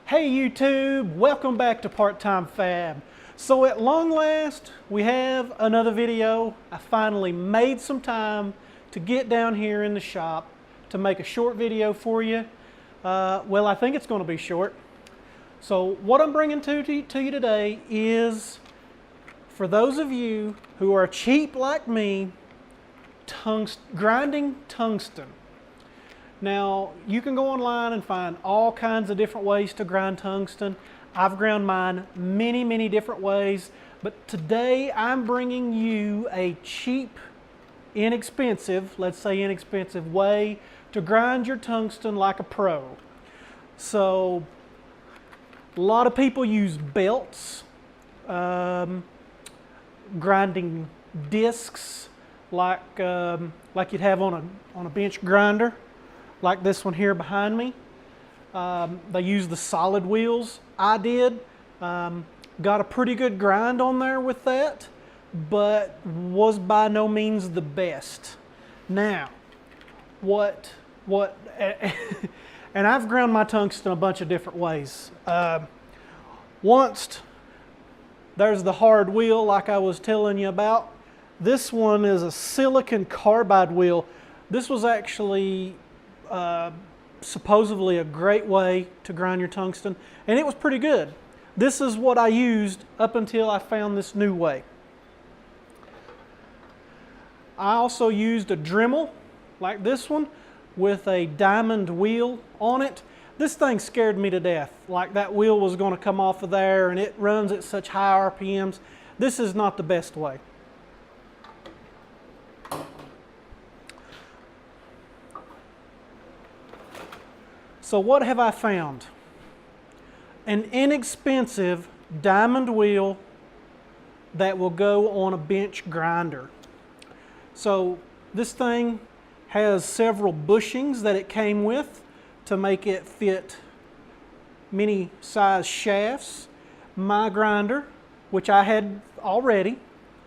Hey YouTube, welcome back to Part-Time Fab. So at long last, we have another video. I finally made some time to get down here in the shop to make a short video for you. Well, I think it's going to be short. So what I'm bringing to you today is, for those of you who are cheap like me, grinding tungsten. Now, you can go online and find all kinds of different ways to grind tungsten. I've ground mine many different ways, but today I'm bringing you a cheap, inexpensive, let's say inexpensive way to grind your tungsten like a pro. So, a lot of people use belts, grinding discs like you'd have on a bench grinder, like this one here behind me. They use the solid wheels. I did. Got a pretty good grind on there with that, but was by no means the best. Now, and I've ground my tungsten a bunch of different ways. Once, there's the hard wheel like I was telling you about. This one is a silicon carbide wheel. This was actually supposedly a great way to grind your tungsten, and it was pretty good. This is what I used up until I found this new way. I also used a Dremel like this one with a diamond wheel on it. This thing scared me to death, like that wheel was going to come off of there, and it runs at such high RPMs. This is not the best way. So what have I found? An inexpensive diamond wheel that will go on a bench grinder. So this thing has several bushings that it came with to make it fit many size shafts. My grinder, which I had already,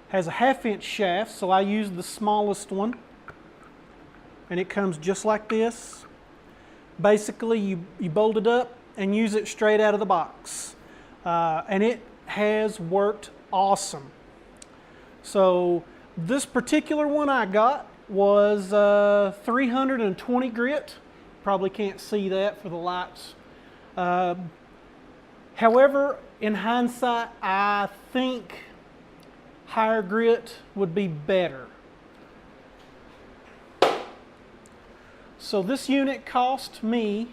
has a 1/2 inch shaft, so I used the smallest one, and it comes just like this. Basically, you bolt it up and use it straight out of the box. And it has worked awesome. So this particular one I got was 320 grit. Probably can't see that for the lights. However, in hindsight, I think higher grit would be better. So this unit cost me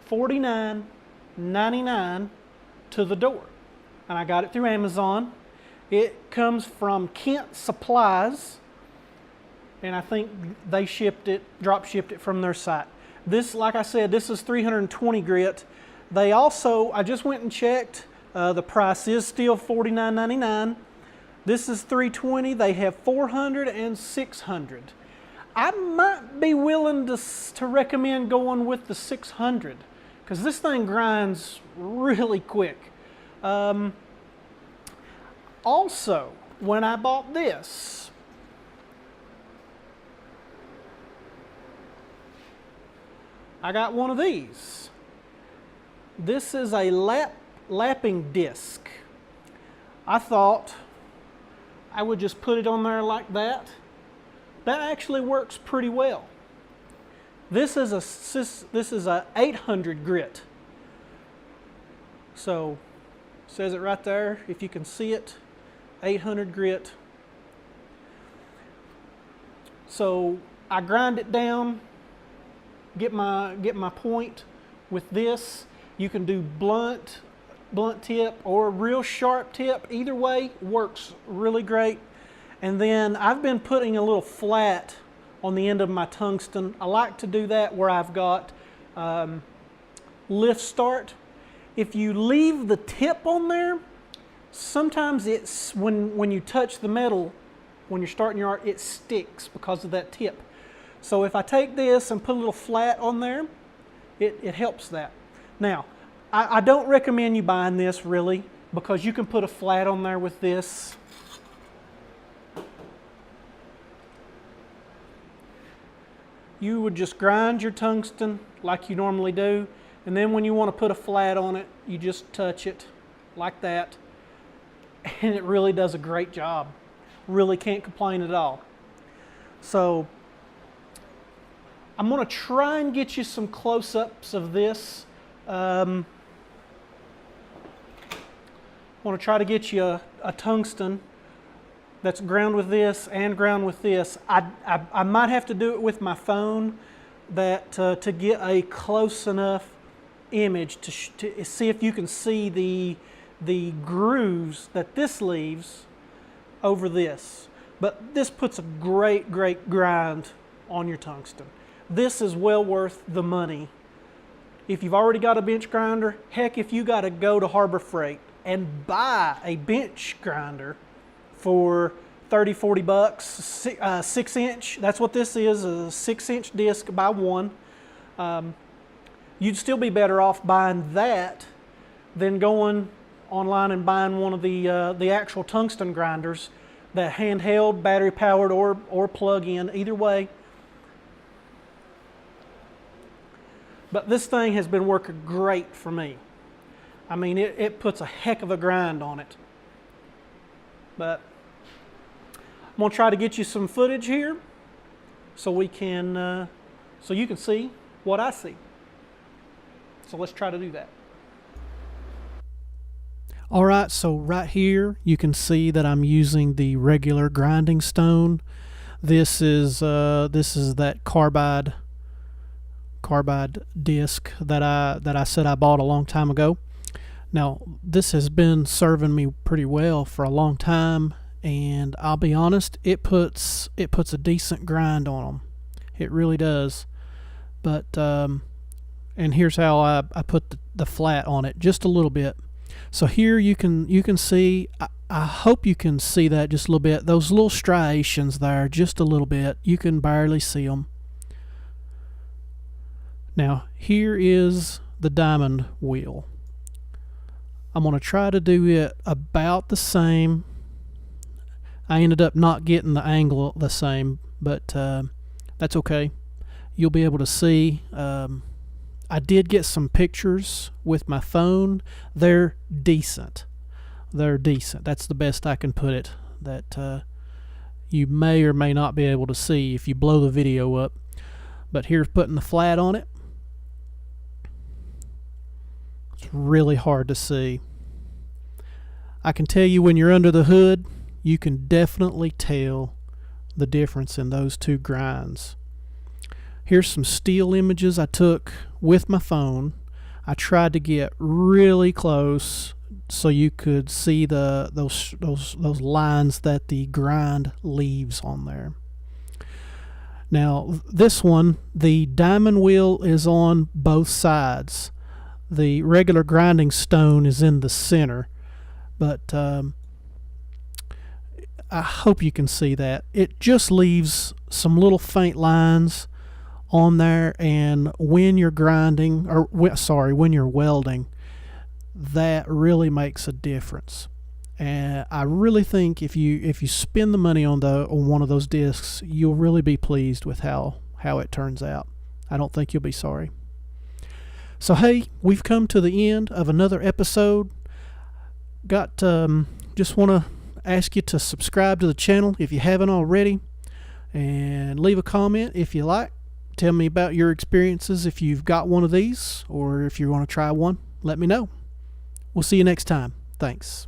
$49.99 to the door, and I got it through Amazon. It comes from Kent Supplies, and I think they drop shipped it from their site. This, like I said, this is 320 grit. They also, I just went and checked, the price is still $49.99. This is 320. They have 400 and 600. I might be willing to recommend going with the 600 because this thing grinds really quick. Also, when I bought this, I got one of these. This is a lapping disc. I thought I would just put it on there like that. That actually works pretty well. This is a 800 grit. So, says it right there, if you can see it, 800 grit. So I grind it down, get my point with this. You can do blunt tip or real sharp tip. Either way works really great. And then I've been putting a little flat on the end of my tungsten. I like to do that where I've got lift start. If you leave the tip on there, sometimes it's when you touch the metal, when you're starting your art, it sticks because of that tip. So if I take this and put a little flat on there, it helps that. Now, I don't recommend you buying this really, because you can put a flat on there with this. You would just grind your tungsten like you normally do, And then when you want to put a flat on it, you just touch it like that. And it really does a great job. Really can't complain at all. So I'm going to try and get you some close-ups of this. I want to try to get you a tungsten that's ground with this and ground with this. I might have to do it with my phone to get a close enough image to see if you can see the grooves that this leaves over this. But this puts a great grind on your tungsten. This is well worth the money. If you've already got a bench grinder, heck, if you got to go to Harbor Freight and buy a bench grinder for 30, 40 bucks, 6 inch, that's what this is, a 6-inch disc by 1. You'd still be better off buying that than going online and buying one of the actual tungsten grinders, that handheld, battery powered or plug-in, either way. But this thing has been working great for me. I mean, it puts a heck of a grind on it. But I'm going to try to get you some footage here so we can, so you can see what I see. So let's try to do that. All right, so right here you can see that I'm using the regular grinding stone. This is that carbide disc that I said I bought a long time ago. Now this has been serving me pretty well for a long time, and I'll be honest, it puts a decent grind on them. It really does. But and here's how I put the flat on it, just a little bit. So here you can see, I hope you can see that just a little bit, those little striations there, just a little bit. You can barely see them. Now here is the diamond wheel. I'm going to try to do it about the same. I ended up not getting the angle the same, but that's okay. You'll be able to see. I did get some pictures with my phone. They're decent. They're decent. That's the best I can put it. That you may or may not be able to see if you blow the video up. But here's putting the flat on it. It's really hard to see. I can tell you when you're under the hood, you can definitely tell the difference in those two grinds. Here's some steel images I took with my phone. I tried to get really close so you could see those lines that the grind leaves on there. Now this one, the diamond wheel is on both sides. The regular grinding stone is in the center, but I hope you can see that. It just leaves some little faint lines on there, and when you're grinding, or when you're welding, that really makes a difference. And I really think if you spend the money on one of those discs, you'll really be pleased with how it turns out. I don't think you'll be sorry. So hey, we've come to the end of another episode. Just want to ask you to subscribe to the channel if you haven't already, and leave a comment if you like. Tell me about your experiences if you've got one of these, or if you want to try one, let me know. We'll see you next time. Thanks.